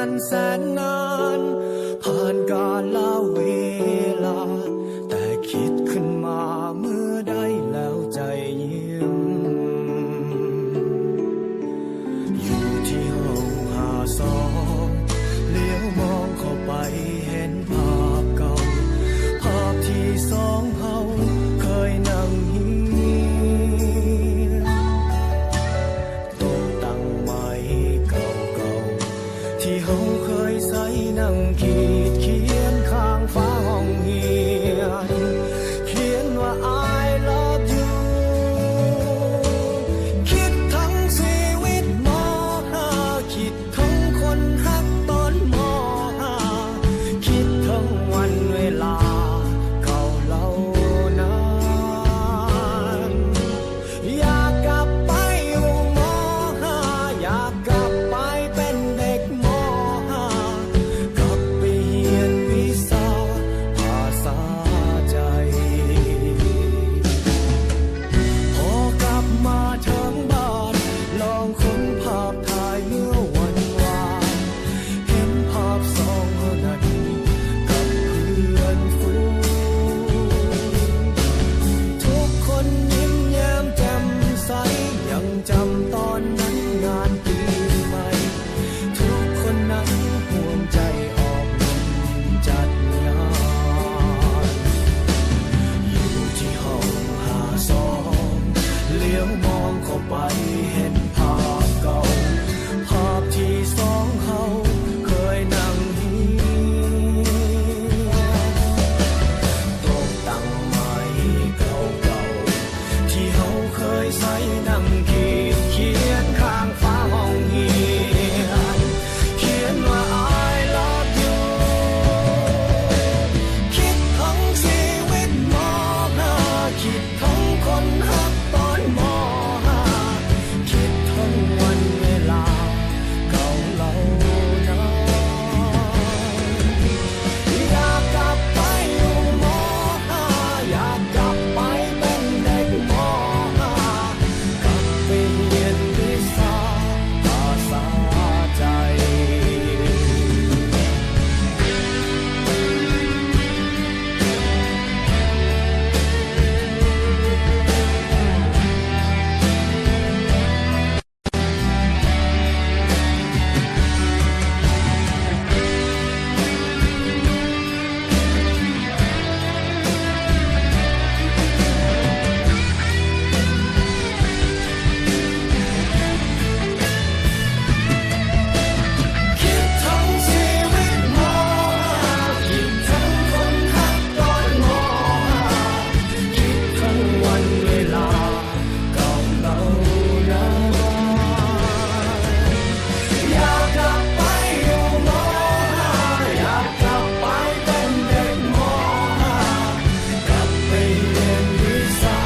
นแสนนานผ่านกาลเวลาแต่คิดขึ้นมาเมื่อได้แล้วใจยิ้มอยู่ที่ห้อง52เลี้ยวมองเข้าไปเห็นภาพเก่าภาพที่สองเฮาเคยนั่งเฮียนโต๊ะตั้งไม้เก่าๆที่เฮาเคยใส่นั่งขีดเขียนข้างฝาห้องเฮียนเขียนว่า I love you คิดทั้งชีวิตม.5 คิดทั้งคนฮักตอนม.5 คิดทั้งวันเวลาเก่าเหล่านั้นอยากกลับไปอยู่ม.5 อยากกลับไปเป็นเด็กม.5 กลับไปเรียนวิชาภาษาใจพอกลับมาถึงบ้านลองค้นภาพถ่ายเมื่อวันวานเห็นภาพสองคนนั้นกับเพื่อนฝูงทุกคนยิ้มแย้มแจ่มใสยังจำตอนนั้นงานปีใหม่ทุกคนนั้นห่วงใจออกเงินจัดงานอยู่ที่ห้อง52เลี้ยวมองเข้าไปเห็นภาพเก่าภาพที่สองเฮาเคยนั่งเฮียนโต๊ะตั้งไม้เก่าๆที่เฮาเคยใส่นั่งขีดเขียนข้างฝาห้องเฮียนเขียนว่า I love you คิดทั้งชีวิตม.5 คิดทั้งคนฮักตอนม.5 คิดทั้งวันเวลาเก่าเหล่านั้นอยากกลับไปอยู่ม.5 อยากกลับไปเป็นเด็กม.5 กลับไปเรียนวิชาภาษาใจ คิดทั้งชีวิตม.5 คิดทั้งคนฮักตอนม.5 คิดทั้งวันเวลาเก่าเหล่านั้นอยากกลับไปอยู่ม.5 อยากกลับไปเป็นเด็กม.5 กลับไปเรียนวิชา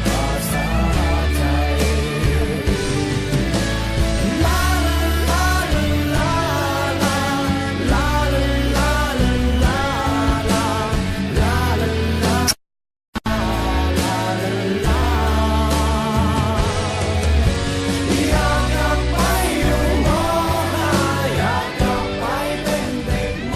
ภาษาใจ ลาลาลาลาลาลาลาลาลาลาลาลาลาลาลาอยากกลับไปอยู่ม.5 อยากกลับไปเป็นเด็กม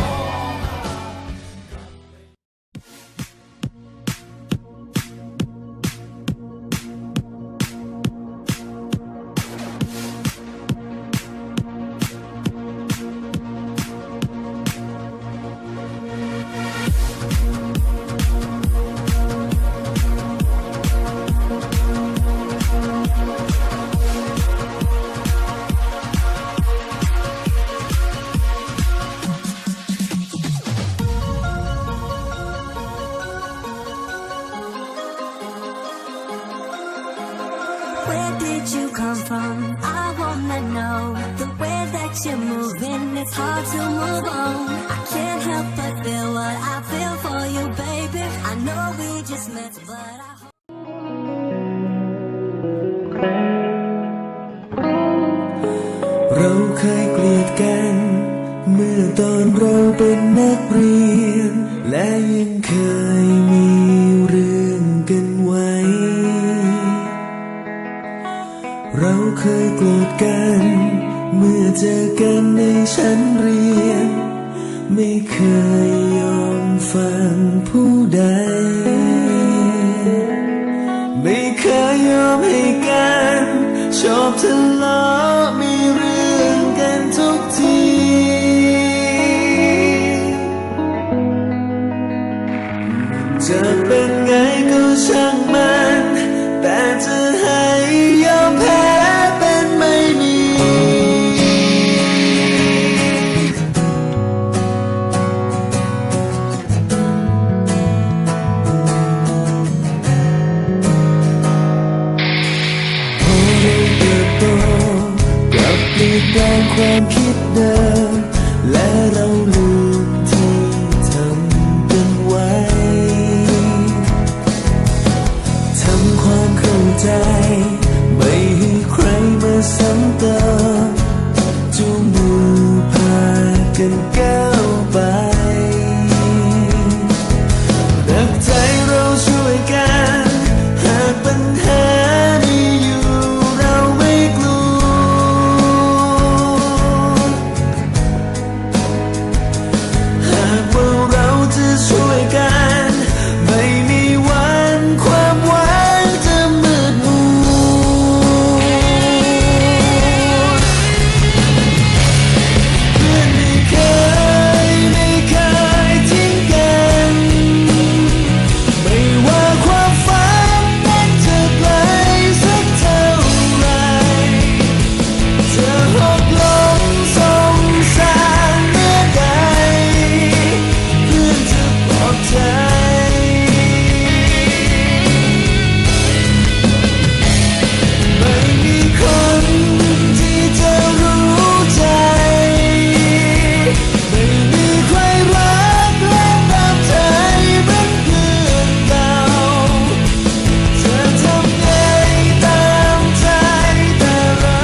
Where did you come from? I wanna know. The way that you're moving, it's hard to move on. I can't help but feel what I feel for you, baby. I know we just met, but I hope. เราเคยเกลียดกันเมื่อตอนเราเป็นนักเรียนและยังเคยมีเรื่องกันไว้ เราเคยโกรธกัน เ มื่อเจอกันในชั้นเรียนไม่เคยยอมฟังผู้ใดไม่เคยยอมให้กันชอบทะเลาะมีเรื่องกันทุกทีจะเป็นไงก็ช่างมันแต่จะให้ยอมแพ้เป็นไม่มีพอเราเติบโตกลับเปลี่ยนแปลงความคิดเดิมและเราลืมที่ทำกันไว้ทำความเข้าใจไม่ให้ใครมาซ้ำเติมจูงมือพากันก้าวไปรักใจเราช่วยกันหากปัญหามีอยู่เราไม่กลัวหากว่าเราจะช่วยกันไม่มีวันความหวังจะมืดมัวเพื่อนไม่เคยทิ้งกันไม่ว่าความฝันนั้นจะไกลสักเท่าไรจะหกล้มสงสารเมื่อใดเพื่อนจะปลอบใจ ไม่มีคนที่จะรู้ใจไม่มีใครรักและตามใจเหมือนเพื่อนเก่าจะทำไงตามใจแต่เรา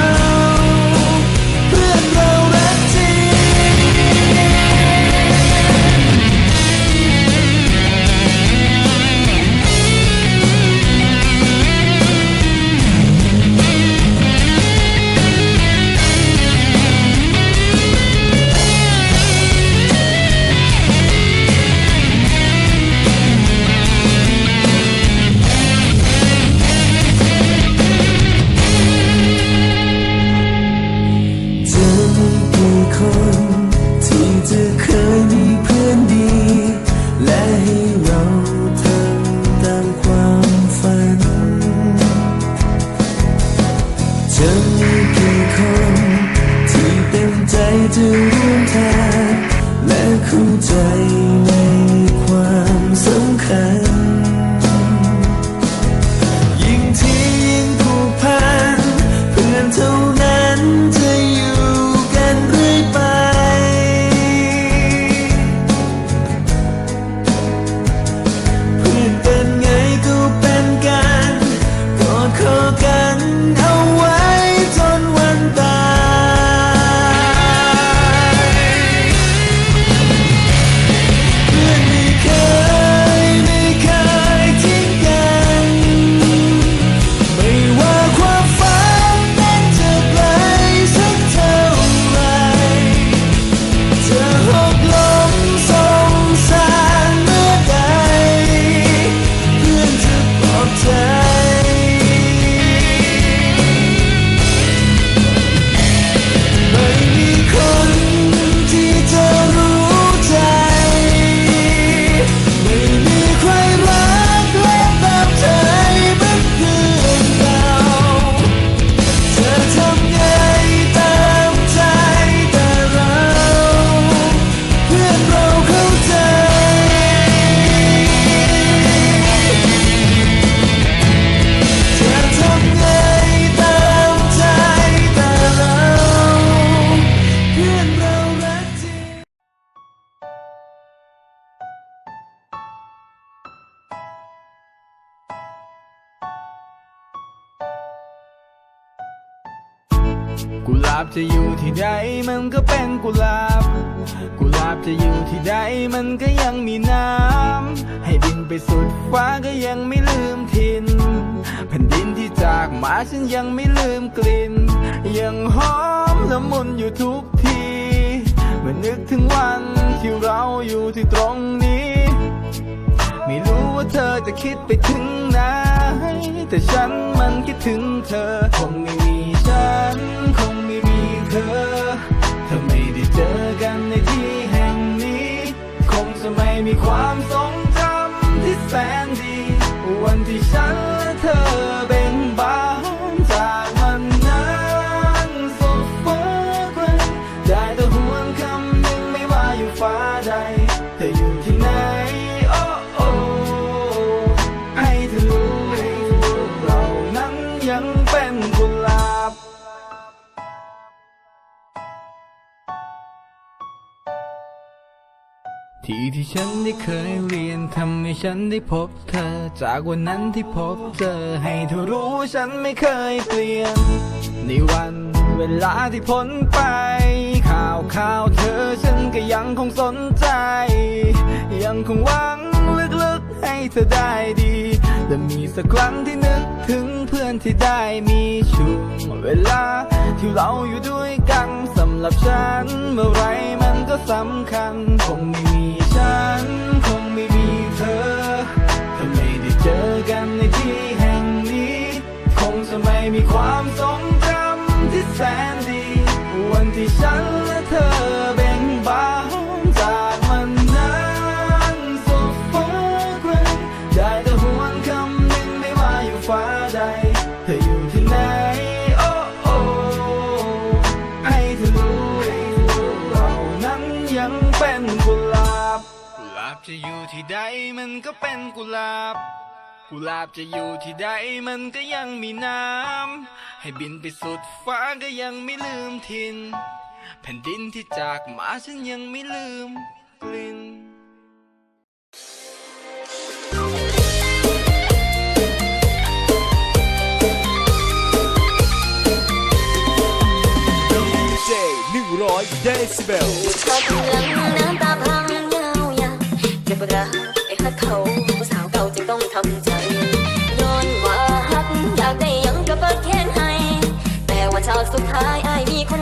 เพื่อนเรารักจริจะมีกี่คนที่จะเคยมีเพื่อนดี และให้เราทำตามความฝัน จะมีกี่คนที่เต็มใจจะร่วมทางและเข้าใจในความสำคัญ ยิ่งที่ยิ่งผูกพันเพื่อนเท่านั้นจะอยู่กันเรื่อยไป เพื่อนเป็นไงก็เป็นกันกอดคอกันเอาไว้จนวันตาย เพื่อนไม่เคยทิ้งกันไม่ว่าความฝันนั้นจะไกลสักเท่าไรจะหกล้มสงสารเมื่อใดเพื่อนจะปลอบใจ ไม่มีคนที่จะรู้ใจไม่มีใครรักและตามใจเหมือนเพื่อนเก่าจะทำไงตามใจแต่เราเพื่อนเราเข้าใจ จะทำไงตามใจแต่เราเพื่อนเรารักจริง กุหลาบจะอยู่ที่ใดมันก็เป็นกุหลาบ กุหลาบจะอยู่ที่ใดมันก็ยังมีน้ำให้บินไปสุดฟ้าก็ยังไม่ลืมถิ่น แผ่นดินที่จากมาฉันยังไม่ลืมกลิ่นยังหอมละมุนอยู่ทุกทีเมื่อนึกถึงวันที่เราอยู่ที่ตรงนี้ไม่รู้ว่าเธอจะคิดไปถึงไหนแต่ฉันมันคิดถึงเธอคงไม่มีฉันคงไม่มีเธอถ้าไม่ได้เจอกันในที่แห่งนี้คงจะไม่มีความทรงจำที่แสนดีวันที่ฉันและเธอเบ่งบานจากวันนั้นสุดฟ้าไกลได้แต่หวนคำหนึ่งไม่ว่าอยู่ฟ้าใดเธออยู่ที่ไหนโอ้โอ้ให้เธอรู้เรานั้นยังเป็นกุหลาบที่ฉันได้เคยเรียนทำให้ฉันได้พบเธอจากวันนั้นที่พบเจอให้เธอรู้ฉันไม่เคยเปลี่ยนในวันเวลาที่พ้นไปข่าวเธอฉันก็ยังคงสนใจยังคงหวังลึกๆให้เธอได้ดีและมีสักครั้งที่นึกถึงเพื่อนที่ได้มีช่วงเวลาที่เราอยู่ด้วยกันสำหรับฉันเมื่อไรมันก็สำคัญคงไม่มีฉันคงไม่มีเธอถ้าไม่ได้เจอกันในที่แห่งนี้คงจะไม่มีความทรงจำที่แสนดีวันที่ฉันและเธอเบ่งบานจากมันนั้นสุดฟ้าไกลได้แต่หวนคำหนึ่งไม่ว่าอยู่ฟ้าใดเธออยู่ที่ไหนโอ้โอ้ให้เธอรู้เรานั้นยังเป็นกุหลาบจะอยู่ที่ใดมันก็เป็นกุหลาบจะอยู่ที่ใดมันก็ยังมีน้ำให้บินไปสุดฟ้าก็ยังไม่ลืมถิ่นแผ่นดินที่จากมาฉันยังไม่ลืมกลิ่น100 เดซิเบลกำลังน้ำตาพังยาวๆเจ็บรักไอ้ฮักเขาผู้สาวเก่าจึงต้องทำใจย้อนว่าฮักอยากได้ยังก็เปิดแค้นให้แต่ว่าฉากสุดท้ายอ้ายมีคน